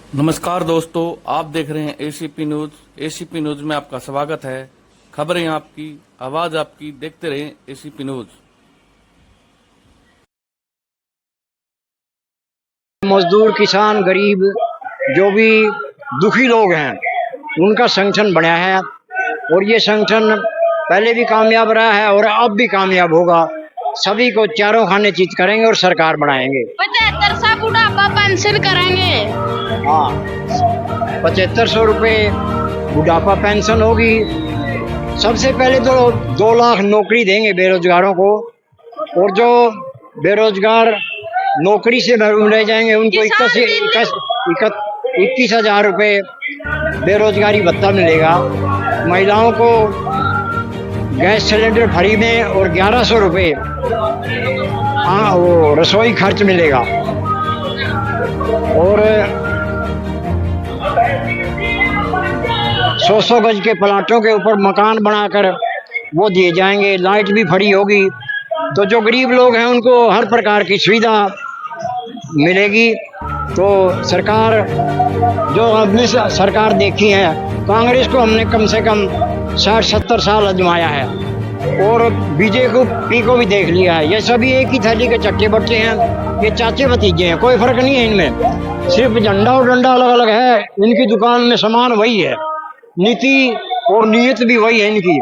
नमस्कार दोस्तों, आप देख रहे हैं एसीपी न्यूज। एसीपी न्यूज में आपका स्वागत है। खबरें आपकी, आवाज आपकी, देखते रहें एसीपी न्यूज। मजदूर, किसान, गरीब, जो भी दुखी लोग हैं उनका संगठन बनाया है और ये संगठन पहले भी कामयाब रहा है और अब भी कामयाब होगा। सभी को चारों खाने चीज करेंगे और सरकार बनाएंगे। 75 सा बुढ़ापा पेंशन करेंगे। हाँ, 7500 रुपये बुढ़ापा पेंशन होगी। सबसे पहले तो 2 लाख नौकरी देंगे बेरोजगारों को, और जो बेरोजगार नौकरी से महरूम रह जाएंगे उनको 21,000 रुपये बेरोजगारी भत्ता मिलेगा। महिलाओं को गैस सिलेंडर फ्री में और 1100 रुपये वो रसोई खर्च मिलेगा। और 100 गज के प्लाटों के ऊपर मकान बनाकर वो दिए जाएंगे। लाइट भी फ्री होगी। तो जो गरीब लोग हैं उनको हर प्रकार की सुविधा मिलेगी। तो सरकार जो हमने सरकार देखी है, कांग्रेस को हमने कम से कम 60-70 साल आजमाया है और बीजेपी को भी देख लिया है। ये सभी एक ही थैली के चट्टे बट्टे हैं, ये चाचे भतीजे हैं, कोई फर्क नहीं है इनमें। सिर्फ झंडा और डंडा अलग अलग है, इनकी दुकान में सामान वही है, नीति और नीयत भी वही है इनकी।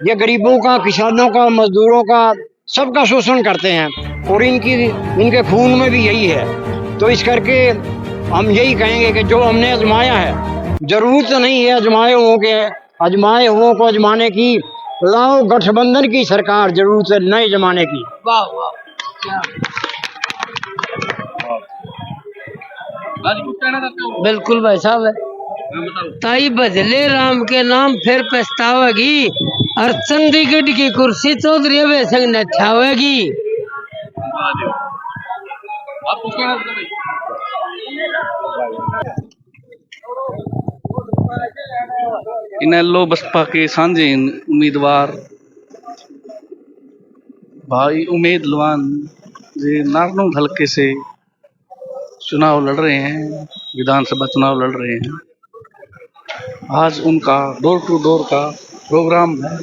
ये गरीबों का, किसानों का, मजदूरों का, सबका शोषण करते हैं और इनके खून में भी यही है। तो इस करके हम यही कहेंगे कि जो हमने आजमाया है, जरूरत नहीं है आजमाए हुओं को आजमाने की। लाओ गठबंधन की सरकार, जरूरत है नए जमाने की। वाह वाह, बिल्कुल भाई साहब। ताई बजले राम के नाम फिर पछतावेगी, और चंडीगढ़ की कुर्सी चौधरी वे संग न छावेगी। इनेलो बसपा के सांझे उम्मीदवार भाई उमेद लवान जी नारनौल हल्के से चुनाव लड़ रहे हैं, विधानसभा चुनाव लड़ रहे हैं। आज उनका डोर टू डोर का प्रोग्राम है।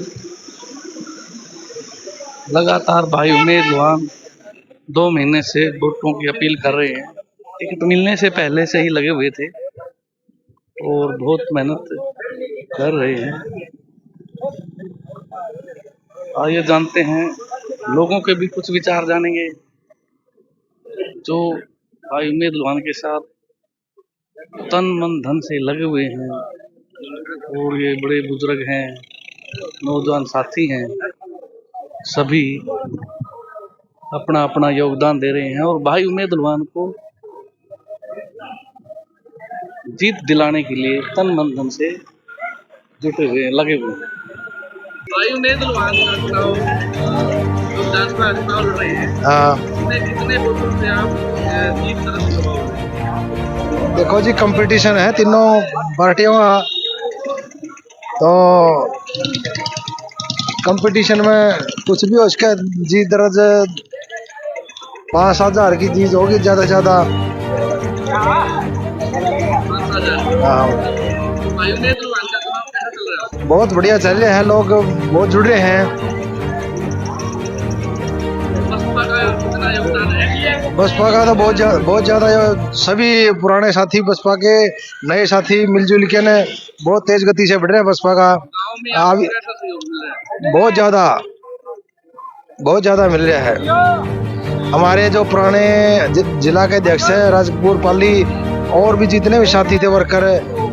लगातार भाई उमेद लवान 2 महीने से वोटों की अपील कर रहे हैं। टिकट मिलने से पहले से ही लगे हुए थे और बहुत मेहनत कर रहे हैं। आइए जानते हैं, लोगों के भी कुछ विचार जानेंगे जो भाई उमेद लवान के साथ तन मन धन से लगे हुए हैं। और ये बड़े बुजुर्ग हैं, नौजवान साथी हैं, सभी अपना अपना योगदान दे रहे हैं और भाई उमेद लवान को जीत दिलाने के लिए तन मन धन से जुटे हुए, लगे हुए हैं। भाई उमेद लवान का चुनाव लड़ रहे हैं। कितने वोटों से आप जीत तरफ? देखो जी, कंपटीशन है तीनों पार्टियों का। तो कंपटीशन में कुछ भी हो, उसका जीत दर्ज 5,000 की जीत होगी ज्यादा से ज्यादा। बहुत बढ़िया चल रहे हैं, लोग बहुत जुड़ रहे हैं। बसपा का तो बहुत ज्यादा सभी पुराने साथी बसपा के, नए साथी मिलजुल के ने बहुत तेज गति से बढ़ रहे हैं। बसपा का बहुत ज्यादा मिल रहा है। हमारे जो पुराने जिला के अध्यक्ष है राजपुर पाली, और भी जितने भी साथी थे वर्कर,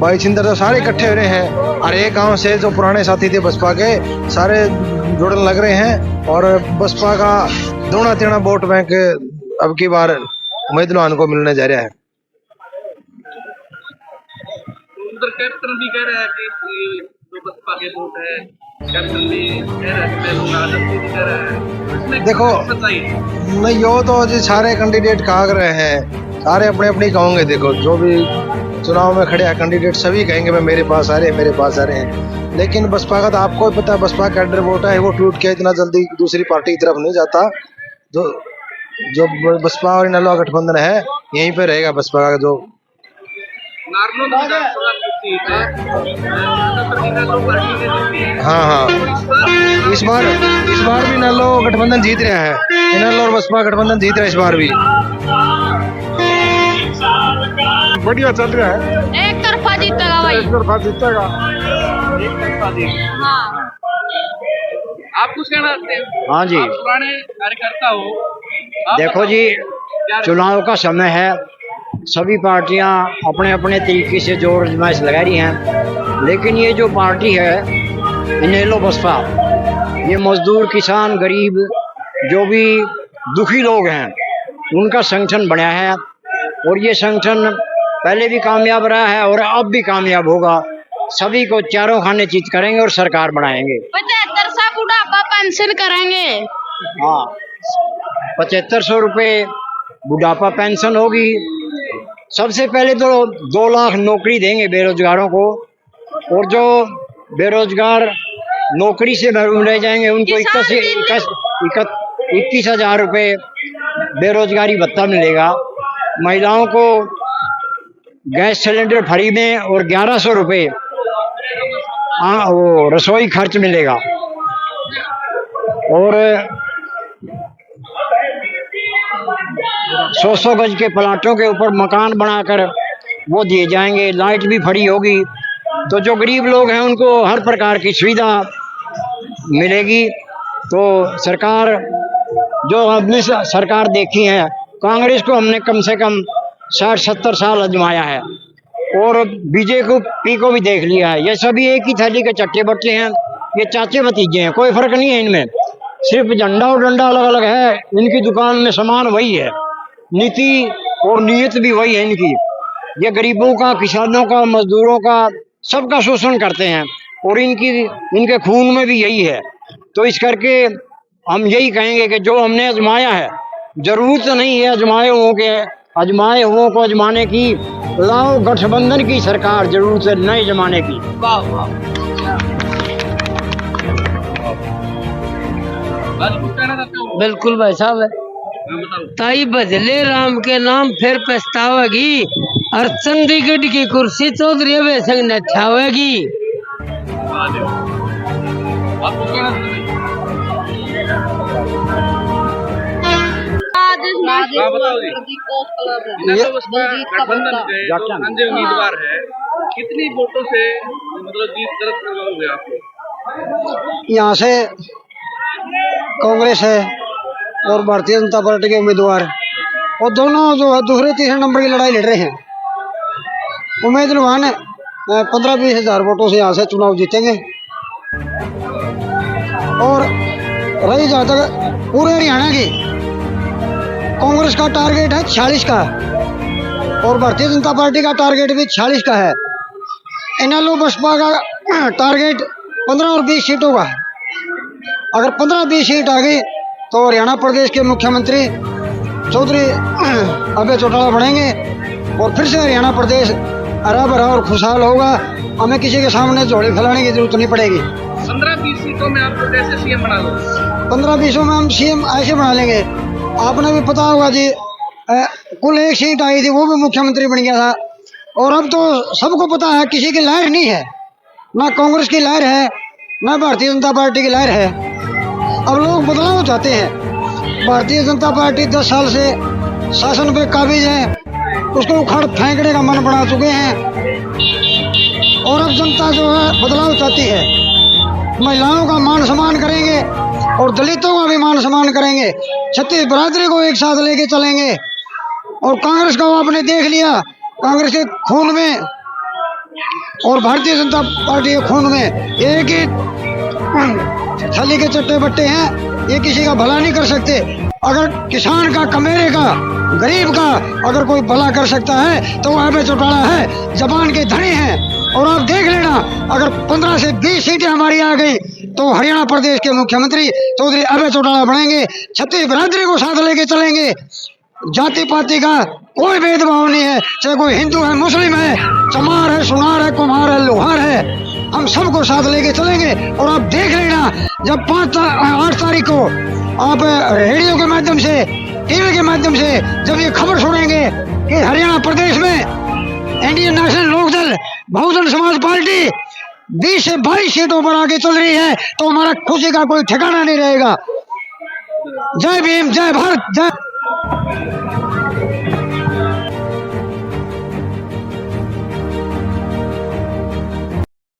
भाई छिंदर, तो सारे इकट्ठे हो रहे हैं। और एक गांव से जो पुराने साथी थे बसपा के, सारे जुड़ने लग रहे हैं। और बसपा का दोना तेना वोट बैंक अब की बार उमेद लवान को मिलने जा रहा है। उधर कैप्टन भी कह रहा है कि जो बसपा के वोट है, कैप्टन भी कह रहा है कि राजद भी कह रहा है। देखो नहीं, यो तो जी सारे कैंडिडेट कहा रहे हैं, सारे अपने अपनी कहोगे। देखो जो भी चुनाव में खड़े हैं कैंडिडेट, सभी कहेंगे मैं मेरे पास आ रहे हैं, मेरे पास आ रहे हैं। लेकिन बसपा का तो आपको पता है, बसपा कैडर वोट है, वो टूट के इतना जल्दी दूसरी पार्टी की तरफ नहीं जाता। जो बसपा और इनेलो गठबंधन है, यहीं पे रहेगा बसपा का जो नारनौल विधानसभा की सीट इनेलो पार्टी ने जीती है। हाँ हाँ, इस बार भी इनेलो गठबंधन जीत रहा है। इनेलो और बसपा गठबंधन जीत रहा है इस बार भी। बढ़िया चल रहा है। एक तरफा जीतेगा भाई। एक तरफा जीतेगा। हाँ। आप कुछ कहना चाहते हैं? हाँ जी, आप पुराने कार्यकर्ता हो। देखो जी, चुनाव का समय है, सभी पार्टियां अपने अपने तरीके से जोर आजमाइश लगा रही हैं, लेकिन ये जो पार्टी है इनेलो बसपा, ये मजदूर, किसान, गरीब, जो भी दुखी लोग हैं उनका संगठन बनाया है, और ये संगठन पहले भी कामयाब रहा है और अब भी कामयाब होगा। सभी को चारों खाने चीत करेंगे और सरकार बनाएंगे। 75 सा बुढ़ापा पेंशन करेंगे। हाँ, 7500 रुपये बुढ़ापा पेंशन होगी। सबसे पहले तो 2 लाख नौकरी देंगे बेरोजगारों को, और जो बेरोजगार नौकरी से महरूम रह जाएंगे उनको 21,000 रुपये बेरोजगारी भत्ता मिलेगा। महिलाओं को गैस सिलेंडर फ्री में और 1100 रुपये वो रसोई खर्च मिलेगा। और 100 गज के प्लाटों के ऊपर मकान बनाकर वो दिए जाएंगे। लाइट भी फ्री होगी, तो जो गरीब लोग हैं उनको हर प्रकार की सुविधा मिलेगी। तो सरकार जो हमने सरकार देखी है, कांग्रेस को हमने कम से कम 60-70 साल आजमाया है, और बीजेपी को भी देख लिया है। ये सभी एक ही थैली के चट्टे बट्टे हैं, ये चाचे भतीजे हैं, कोई फर्क नहीं है इनमें। सिर्फ झंडा और डंडा अलग अलग है, इनकी दुकान में सामान वही है, नीति और नीयत भी वही है इनकी। ये गरीबों का, किसानों का, मजदूरों का, सबका शोषण करते हैं, और इनके खून में भी यही है। तो इस करके हम यही कहेंगे कि जो हमने आजमाया है, जरूरत नहीं है अजमाए हुओं को अजमाने की। लाओ गठबंधन की सरकार, जरूरत है नए जमाने की। बिल्कुल भाई साहब, ताई बजले राम के नाम फिर पछतावेगी, और चंडीगढ़ की कुर्सी चौधरी अभय सिंह ने छावेगी। संजय उम्मीदवार है, कितनी वोटों से मतलब जीत दर्ज करवाओगे आप? यहाँ से कांग्रेस है और भारतीय जनता पार्टी के उम्मीदवार, और दोनों जो है दूसरे तीसरे नंबर की लड़ाई लड़ रहे हैं। उम्मीदवार 15-20 हजार वोटों से यहाँ से चुनाव जीतेंगे। और रही जहाँ तक पूरे हरियाणा की, कांग्रेस का टारगेट है 46 का, और भारतीय जनता पार्टी का टारगेट भी 46 का है। इनेलो बसपा का टारगेट 15 और 20 सीटों का है। अगर 15-20 सीट आ गई तो हरियाणा प्रदेश के मुख्यमंत्री चौधरी अभय चौटाला बनेंगे, और फिर से हरियाणा प्रदेश हरा भरा और खुशहाल होगा। हमें किसी के सामने झोली फैलाने की जरूरत नहीं पड़ेगी। 15-20 सीटों में आपको कैसे सीएम बना लो? 15-20 में हम सीएम ऐसे बना लेंगे, आपने भी पता होगा जी, कुल 1 सीट आई थी, वो भी मुख्यमंत्री बन गया था। और अब तो सबको पता है किसी की लहर नहीं है, ना कांग्रेस की लहर है, ना भारतीय जनता पार्टी की लहर है। अब लोग बदलाव चाहते हैं। भारतीय जनता पार्टी 10 साल से शासन पे काबिज है, उसको उखाड़ फेंकने का मन बना चुके हैं, और अब जनता जो है बदलाव चाहती है। महिलाओं का मान सम्मान करेंगे और दलितों का भी मान सम्मान करेंगे, छत्तीस बरादरी को एक साथ लेके चलेंगे। और कांग्रेस को आपने देख लिया, कांग्रेस के खून में और भारतीय जनता पार्टी के खून में एक ही थैली के चट्टे बट्टे हैं, ये किसी का भला नहीं कर सकते। अगर किसान का, कमेरे का, गरीब का अगर कोई भला कर सकता है तो अभय चौटाला है, जबान के धनी हैं। और आप देख लेना, अगर 15 से 20 सीटें हमारी आ गई तो हरियाणा प्रदेश के मुख्यमंत्री चौधरी अभय चौटाला बनेंगे। छत्तीस बरादरी को साथ लेके चलेंगे। जाति पाति का कोई भेदभाव नहीं है, चाहे कोई हिंदू है, मुस्लिम है, चमार है, सुनार है, कुम्हार है, लोहार है, हम सबको साथ लेके चलेंगे। और आप देख लेना, जब 8 तारीख को आप रेडियो के माध्यम से, टीवी के माध्यम से जब ये खबर सुनेंगे कि हरियाणा प्रदेश में Indian national Bahujan Samaj party 20 से 22 सीटों पर आगे चल रही है, तो हमारा खुशी का कोई ठिकाना नहीं रहेगा। जय भीम, जय भारत, जय।